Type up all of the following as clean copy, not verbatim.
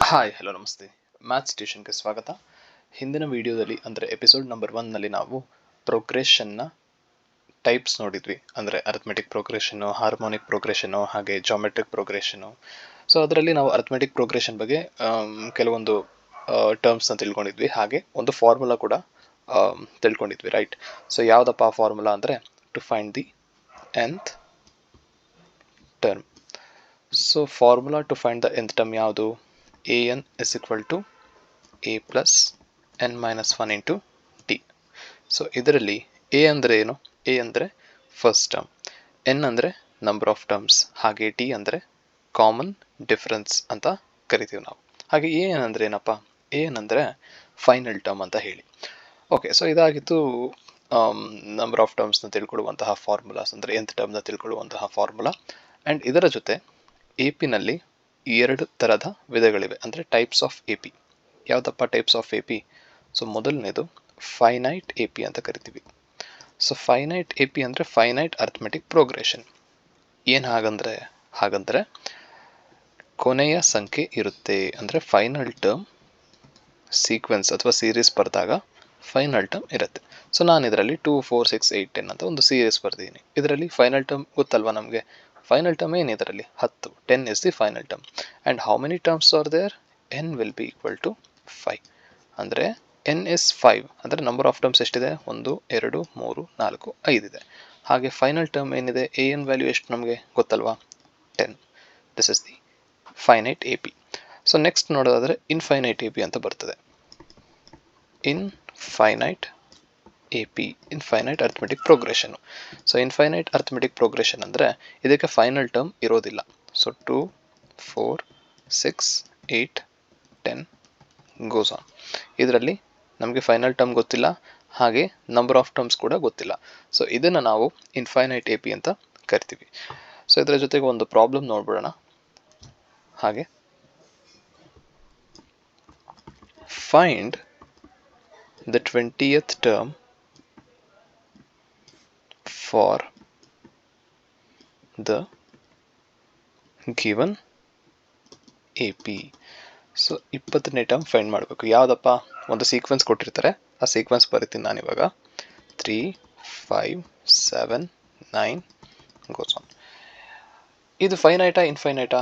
Hi hello ನಮಸ್ತೆ. Maths ಟ್ಯೂಷನ್ಗೆ ಸ್ವಾಗತ. ಹಿಂದಿನ ವಿಡಿಯೋದಲ್ಲಿ ಅಂದರೆ ಎಪಿಸೋಡ್ ನಂಬರ್ 1ನಲ್ಲಿ ನಾವು ಪ್ರೋಗ್ರೆಷನ್ನ ಟೈಪ್ಸ್ ನೋಡಿದ್ವಿ. ಅಂದರೆ ಅರಿಥಮೆಟಿಕ್ ಪ್ರೋಗ್ರೆಷನ್ನು, ಹಾರ್ಮೋನಿಕ್ ಪ್ರೋಗ್ರೆಷನ್ನು, ಹಾಗೆ ಜಾಮೆಟ್ರಿಕ್ ಪ್ರೋಗ್ರೆಷನ್ನು. ಸೊ ಅದರಲ್ಲಿ ನಾವು ಅರಿಥಮೆಟಿಕ್ ಪ್ರೋಗ್ರೆಷನ್ ಬಗ್ಗೆ ಕೆಲವೊಂದು ಟರ್ಮ್ಸ್ನ ತಿಳ್ಕೊಂಡಿದ್ವಿ. ಹಾಗೆ ಒಂದು ಫಾರ್ಮುಲಾ ಕೂಡ ತಿಳ್ಕೊಂಡಿದ್ವಿ, ರೈಟ್? ಸೊ ಯಾವುದಪ್ಪ ಆ ಫಾರ್ಮುಲಾ ಅಂದರೆ to find the nth term. So formula to find the nth term ಯಾವುದು? an is equal to a plus n minus 1 into t. So ಇದರಲ್ಲಿ a ಅಂದರೆ ಏನು? a ಅಂದರೆ ಫಸ್ಟ್ ಟರ್ಮ್, n ಅಂದರೆ number of terms, ಹಾಗೆ t ಅಂದರೆ common difference ಅಂತ ಕರಿತೀವಿ ನಾವು. ಹಾಗೆ a n ಅಂದರೆ ಏನಪ್ಪ? a n ಅಂದರೆ ಫೈನಲ್ ಟರ್ಮ್ ಅಂತ ಹೇಳಿ. ಓಕೆ, ಸೊ ಇದಾಗಿತ್ತು ನಂಬರ್ ಆಫ್ ಟರ್ಮ್ಸ್ನ ತಿಳ್ಕೊಳ್ಳುವಂತಹ ಫಾರ್ಮುಲಾಸ್, ಅಂದರೆ nth ಟರ್ಮ್ನ ತಿಳ್ಕೊಳ್ಳುವಂತಹ ಫಾರ್ಮುಲಾ. ಆ್ಯಂಡ್ ಇದರ ಜೊತೆ ಎ ಪಿನಲ್ಲಿ 2 ಥರದ ವಿಧಗಳಿವೆ, ಅಂದರೆ ಟೈಪ್ಸ್ ಆಫ್ ಎ ಪಿ. ಯಾವುದಪ್ಪ types of A P? So ಮೊದಲನೇದು ಫೈನೈಟ್ ಎ ಪಿ ಅಂತ ಕರಿತೀವಿ. ಸೊ ಫೈನೈಟ್ ಎ ಪಿ ಅಂದರೆ ಫೈನೈಟ್ ಅರಿಥಮೆಟಿಕ್ ಪ್ರೋಗ್ರೆಷನ್. ಏನು ಹಾಗಂದರೆ ಕೊನೆಯ ಸಂಖ್ಯೆ ಇರುತ್ತೆ, ಅಂದರೆ ಫೈನಲ್ ಟರ್ಮ್ ಸೀಕ್ವೆನ್ಸ್ ಅಥವಾ ಸೀರೀಸ್ ಬರೆದಾಗ ಫೈನಲ್ ಟರ್ಮ್ ಇರುತ್ತೆ. ಸೊ ನಾನು ಇದರಲ್ಲಿ 2, 4, 6, 8, 10 ಅಂತ ಒಂದು ಸೀರೀಸ್ ಬರ್ದಿದ್ದೀನಿ. ಇದರಲ್ಲಿ ಫೈನಲ್ ಟರ್ಮ್ ಗೊತ್ತಲ್ವಾ ನಮಗೆ? ಫೈನಲ್ ಟರ್ಮ್ ಏನು ಇದರಲ್ಲಿ? 10. 10 is the final term. And how many terms are there? n will be equal to 5. ಅಂದರೆ n is 5 ಅಂದರೆ ನಂಬರ್ ಆಫ್ ಟರ್ಮ್ಸ್ ಎಷ್ಟಿದೆ? 1, 2, 3, 4, 5 ಇದೆ. ಹಾಗೆ ಫೈನಲ್ ಟರ್ಮ್ ಏನಿದೆ? a n ವ್ಯಾಲ್ಯೂ ಎಷ್ಟು ನಮಗೆ ಗೊತ್ತಲ್ವಾ? 10. This is the finite A P. So next ನೋಡೋದಾದರೆ ಇನ್ಫೈನೈಟ್ ಎ ಪಿ ಅಂತ ಬರ್ತದೆ. Infinite A P, infinite arithmetic progression. So infinite arithmetic progression ಅಂದರೆ ಇದಕ್ಕೆ ಫೈನಲ್ ಟರ್ಮ್ ಇರೋದಿಲ್ಲ. So 2, 4, 6, 8, 10 goes on. ಇದರಲ್ಲಿ ನಮಗೆ ಫೈನಲ್ ಟರ್ಮ್ ಗೊತ್ತಿಲ್ಲ, ಹಾಗೆ ನಂಬರ್ ಆಫ್ ಟರ್ಮ್ಸ್ ಕೂಡ ಗೊತ್ತಿಲ್ಲ. ಸೊ ಇದನ್ನು ನಾವು ಇನ್ಫೈನೈಟ್ ಎ ಪಿ ಅಂತ ಕರಿತೀವಿ. ಸೊ ಇದರ ಜೊತೆಗೆ ಒಂದು ಪ್ರಾಬ್ಲಮ್ ನೋಡ್ಬಿಡೋಣ. ಹಾಗೆ find the 20th term for the given AP. So 20ನೇ ಟರ್ಮ್ ಫೈಂಡ್ ಮಾಡಬೇಕು. ಯಾವುದಪ್ಪ? ಒಂದು ಸೀಕ್ವೆನ್ಸ್ ಕೊಟ್ಟಿರ್ತಾರೆ, ಆ ಸೀಕ್ವೆನ್ಸ್ ಬರೀತೀನಿ ನಾನಿವಾಗ. 3, 5, 7, 9 ಗೋಸ್ ಆನ್. ಇದು ಫೈನೈಟಾ ಇನ್ಫೈನೈಟಾ?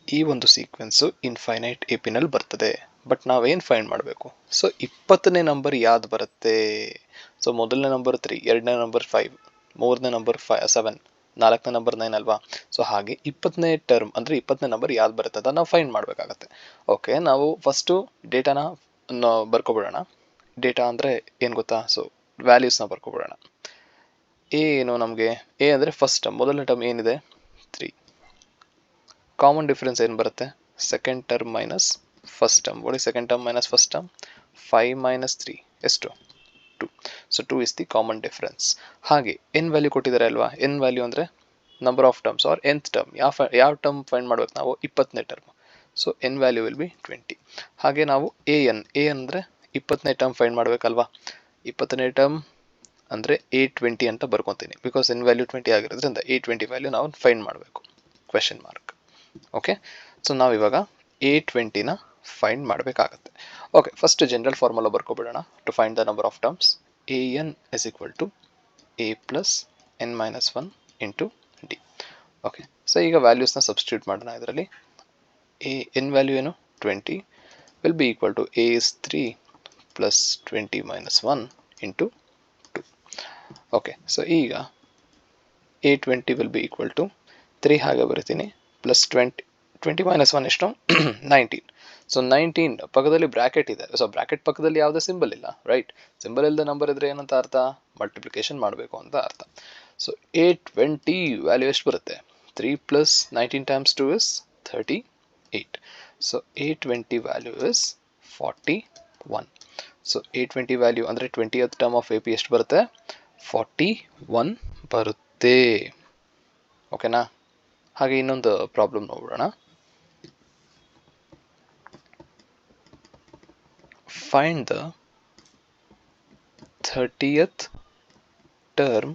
ಈ ಒಂದು ಸೀಕ್ವೆನ್ಸು ಇನ್ಫೈನೈಟ್ ಎ ಪಿನಲ್ಲಿ ಬರ್ತದೆ. ಬಟ್ ನಾವೇನು ಫೈಂಡ್ ಮಾಡಬೇಕು? ಸೊ 20ನೇ ನಂಬರ್ ಯಾವ್ದು ಬರುತ್ತೆ? ಸೊ ಮೊದಲನೇ ನಂಬರ್ 3, ಎರಡನೇ ನಂಬರ್ 5, ಮೂರನೇ ನಂಬರ್ 7, ನಾಲ್ಕನೇ ನಂಬರ್ 9 ಅಲ್ವಾ? ಸೊ ಹಾಗೆ 20ನೇ ಟರ್ಮ್ ಅಂದರೆ 20ನೇ ನಂಬರ್ ಯಾವ್ದು ಬರುತ್ತೆ ಅಂತ ನಾವು ಫೈಂಡ್ ಮಾಡಬೇಕಾಗತ್ತೆ. ಓಕೆ, ನಾವು ಫಸ್ಟು ಡೇಟಾನ ಬರ್ಕೊಬಿಡೋಣ. ಡೇಟಾ ಅಂದರೆ ಏನು ಗೊತ್ತಾ? ಸೊ ವ್ಯಾಲ್ಯೂಸ್ನ ಬರ್ಕೊಬಿಡೋಣ. ಎ ಏನು ನಮಗೆ? ಎ ಅಂದರೆ ಫಸ್ಟ್ ಟರ್ಮ್, ಮೊದಲನೇ ಟರ್ಮ್ ಏನಿದೆ? 3. ಕಾಮನ್ ಡಿಫರೆನ್ಸ್ ಏನು ಬರುತ್ತೆ? Second term minus first term. ನೋಡಿ, second term minus first term, 5 minus 3 ಎಷ್ಟು? 2. So 2 is the common difference. ಹಾಗೆ ಎನ್ ವ್ಯಾಲ್ಯೂ ಕೊಟ್ಟಿದ್ದಾರೆ ಅಲ್ವಾ? ಎನ್ ವ್ಯಾಲ್ಯೂ ಅಂದರೆ number of terms are nth term. ಯಾವ ಟರ್ಮ್ ಫೈಂಡ್ ಮಾಡ್ಬೇಕು ನಾವು? 20ನೇ term. So n value will be 20. ಹಾಗೆ ನಾವು ಎ ಎನ್ ಅಂದರೆ 20ನೇ ಟರ್ಮ್ ಫೈಂಡ್ ಮಾಡಬೇಕಲ್ವಾ? 20ನೇ ಟರ್ಮ್ ಅಂದರೆ A20 ಅಂತ ಬರ್ಕೊತೀನಿ, ಬಿಕಾಸ್ ಎನ್ ವ್ಯಾಲ್ಯೂ 20 ಆಗಿರೋದ್ರಿಂದ A20 ವ್ಯಾಲ್ಯೂ ನಾವು ಫೈಂಡ್ ಮಾಡಬೇಕು. Question mark. ಓಕೆ, ಸೊ ನಾವಿವಾಗ A20ನ ಫೈಂಡ್ ಮಾಡಬೇಕಾಗತ್ತೆ. ಓಕೆ, ಫಸ್ಟ್ ಜನರಲ್ ಫಾರ್ಮುಲಾ ಬರ್ಕೊಬಿಡೋಣ. To find the number of terms, an is equal to a plus n minus 1 into d. Okay, so ಈಗ ವ್ಯಾಲ್ಯೂಸ್ನ substitute ಮಾಡೋಣ. ಇದರಲ್ಲಿ ಎನ್ ವ್ಯಾಲ್ಯೂ ಏನು? 20 will be equal to a is 3 plus 20 minus 1 into 2. Okay, so ಈಗ A20 will be equal to 3 ಹಾಗೆ ಬರಿತೀನಿ, plus 20 minus 1 ಎಷ್ಟು? 19. So 19 ಪಕ್ಕದಲ್ಲಿ ಬ್ರ್ಯಾಕೆಟ್ ಇದೆ. ಸೊ ಬ್ರ್ಯಾಕೆಟ್ ಪಕ್ಕದಲ್ಲಿ ಯಾವುದೇ ಸಿಂಬಲ್ ಇಲ್ಲ, ರೈಟ್? ಸಿಂಬಲ್ ಇಲ್ಲದೆ ನಂಬರ್ ಇದ್ರೆ ಏನಂತ ಅರ್ಥ? ಮಲ್ಟಿಪ್ಲಿಕೇಶನ್ ಮಾಡಬೇಕು ಅಂತ ಅರ್ಥ. ಸೊ A20 ವ್ಯಾಲ್ಯೂ ಎಷ್ಟು ಬರುತ್ತೆ? 3 plus 19 times 2 is 38. So A20 value is 41. So A20 value ಅಂದರೆ 20th ಟರ್ಮ್ ಆಫ್ AP ಎಷ್ಟು ಬರುತ್ತೆ? 41 ಬರುತ್ತೆ. ಓಕೆನಾ? ಹಾಗೆ ಇನ್ನೊಂದು ಪ್ರಾಬ್ಲಮ್ ನೋಡೋಣ. Find the 30th term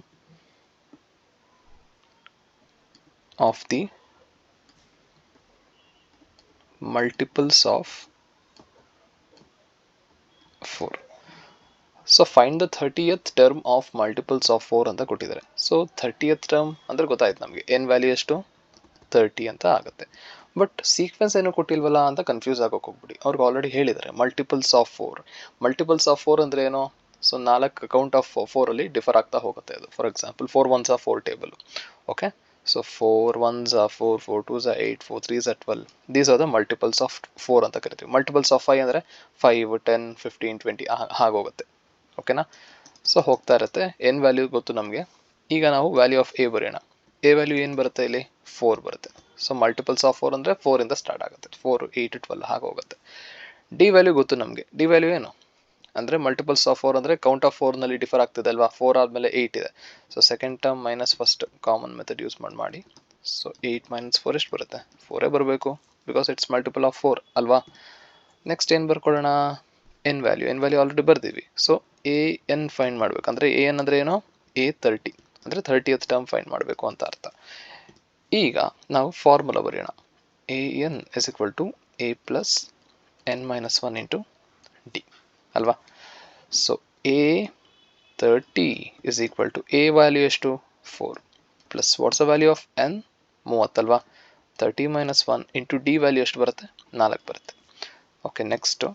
of the multiples of 4. So find the 30th term of multiples of 4 ಅಂತ ಕೊಟ್ಟಿದ್ದಾರೆ. ಸೊ 30th ಟರ್ಮ್ ಅಂದರೆ ಗೊತ್ತಾಯ್ತು ನಮಗೆ ಎನ್ ವ್ಯಾಲ್ಯೂ ಎಷ್ಟು 30 ಅಂತ ಆಗುತ್ತೆ. ಬಟ್ ಸೀಕ್ವೆನ್ಸ್ ಏನು ಕೊಟ್ಟಿಲ್ವಲ್ಲ ಅಂತ ಕನ್ಫ್ಯೂಸ್ ಆಗೋಕೆ ಹೋಗ್ಬಿಡಿ. ಅವ್ರಿಗೆ ಆಲ್ರೆಡಿ ಹೇಳಿದ್ದಾರೆ ಮಲ್ಟಿಪಲ್ಸ್ ಆಫ್ 4. ಮಲ್ಟಿಪಲ್ಸ್ ಆಫ್ 4 ಅಂದರೆ ಏನು? ಸೊ 4 ಕೌಂಟ್ ಆಫ್ 4ಅಲ್ಲಿ ಡಿಫರ್ ಆಗ್ತಾ ಹೋಗುತ್ತೆ ಅದು. For example 4 1s are 4 table. Okay, so 4 1s are 4, 4 2s are 8, 4 3s are 12. These are the multiples of 4 ಅಂತ ಕರಿತೀವಿ. ಮಲ್ಟಿಪಲ್ಸ್ ಆಫ್ 5 ಅಂದರೆ 5 10 15 20 ಹಾಗೋಗುತ್ತೆ. ಓಕೆನಾ? ಸೊ ಹೋಗ್ತಾ ಇರುತ್ತೆ. ಎನ್ ವ್ಯಾಲ್ಯೂ ಗೊತ್ತು ನಮಗೆ. ಈಗ ನಾವು ವ್ಯಾಲ್ಯೂ ಆಫ್ ಎ ಬರೆಯೋಣ. ಎ ವ್ಯಾಲ್ಯೂ ಏನು ಬರುತ್ತೆ ಇಲ್ಲಿ? 4 ಬರುತ್ತೆ. ಸೊ ಮಲ್ಟಿಪಲ್ಸ್ ಆಫ್ 4 ಅಂದರೆ 4 ಇಂದ ಸ್ಟಾರ್ಟ್ ಆಗುತ್ತೆ. 4 8 12 ಹಾಗೆ ಹೋಗುತ್ತೆ. ಡಿ ವ್ಯಾಲ್ಯೂ ಗೊತ್ತು ನಮಗೆ. ಡಿ ವ್ಯಾಲ್ಯೂ ಏನು ಅಂದರೆ ಮಲ್ಟಿಪಲ್ಸ್ ಆಫ್ 4 ಅಂದರೆ ಕೌಂಟ್ ಆಫ್ 4ನಲ್ಲಿ ಡಿಫರ್ ಆಗ್ತಿದೆ ಅಲ್ವಾ? 4 ಆದಮೇಲೆ 8 ಇದೆ. So second term minus first common method use ಮಾಡಿ. ಸೊ 8 - 4 ಎಷ್ಟು ಬರುತ್ತೆ? 4 ಬರಬೇಕು, ಬಿಕಾಸ್ ಇಟ್ಸ್ ಮಲ್ಟಿಪಲ್ ಆಫ್ 4 ಅಲ್ವಾ? ನೆಕ್ಸ್ಟ್ ಏನು ಬರ್ಕೊಳ್ಳೋಣ? N value. N value already ಬರ್ತೀವಿ. ಸೊ ಎ ಎನ್ ಫೈಂಡ್ ಮಾಡಬೇಕು. ಅಂದರೆ ಎ ಎನ್ ಅಂದರೆ ಏನೋ A30 ಅಂದರೆ 30th ಟರ್ಮ್ ಫೈಂಡ್ ಮಾಡಬೇಕು ಅಂತ ಅರ್ಥ. ಈಗ ನಾವು ಫಾರ್ಮುಲಾ ಬರೆಯೋಣ. A n is equal to a plus n minus 1 into d ಅಲ್ವಾ? So A30 is equal to a value ಎಷ್ಟು? 4 plus what's the value of n? 30 ಅಲ್ವಾ? 30 - 1 ಇಂಟು ಡಿ ವ್ಯಾಲ್ಯೂ ಎಷ್ಟು ಬರುತ್ತೆ? 4 ಬರುತ್ತೆ. Okay, next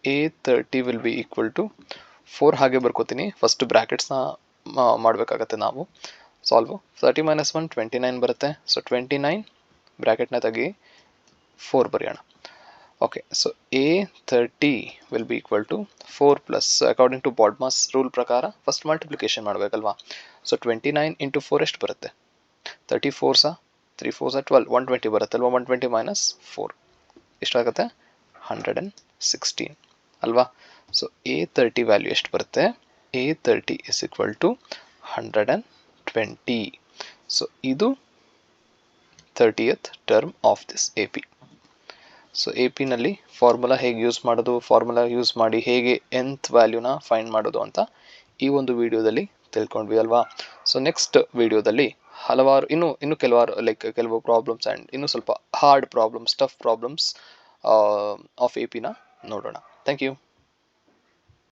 A30 will be equal to 4 ಹಾಗೆ ಬರ್ಕೋತೀನಿ. First ಬ್ರ್ಯಾಕೆಟ್ಸ್ನ ಮಾಡಬೇಕಾಗತ್ತೆ ನಾವು solve. 30 - 1 29 ಬರುತ್ತೆ. ಸೊ 29 ಬ್ರ್ಯಾಕೆಟ್ನ ತೆಗಿ 4 ಬರೆಯೋಣ. Okay, so A30 will be equal to 4 plus according to BODMAS rule ಪ್ರಕಾರ ಫಸ್ಟ್ ಮಲ್ಟಿಪ್ಲಿಕೇಶನ್ ಮಾಡಬೇಕಲ್ವಾ? ಸೊ 29 ಇಂಟು 4 ಎಷ್ಟು ಬರುತ್ತೆ? 34 3 4 12 120 ಬರುತ್ತೆ ಅಲ್ವಾ? 120 - 4 ಎಷ್ಟಾಗುತ್ತೆ? 116 ಅಲ್ವಾ? ಸೊ A30 ವ್ಯಾಲ್ಯೂ ಎಷ್ಟು ಬರುತ್ತೆ? A30 is equal to 120. So ಇದು 30th term of this AP. So AP-ನಲ್ಲಿ ಫಾರ್ಮುಲಾ ಹೇಗೆ ಯೂಸ್ ಮಾಡೋದು, ಫಾರ್ಮುಲಾ ಯೂಸ್ ಮಾಡಿ ಹೇಗೆ nth ವ್ಯಾಲ್ಯೂನ ಫೈಂಡ್ ಮಾಡೋದು ಅಂತ ಈ ಒಂದು ವಿಡಿಯೋದಲ್ಲಿ ತಿಳ್ಕೊಂಡ್ವಿ ಅಲ್ವಾ? ಸೊ ನೆಕ್ಸ್ಟ್ ವಿಡಿಯೋದಲ್ಲಿ ಹಲವಾರು ಇನ್ನೂ ಕೆಲವು ಪ್ರಾಬ್ಲಮ್ಸ್ ಆ್ಯಂಡ್ ಇನ್ನೂ ಸ್ವಲ್ಪ hard problems, tough problems of AP-ನ ನೋಡೋಣ. Thank you.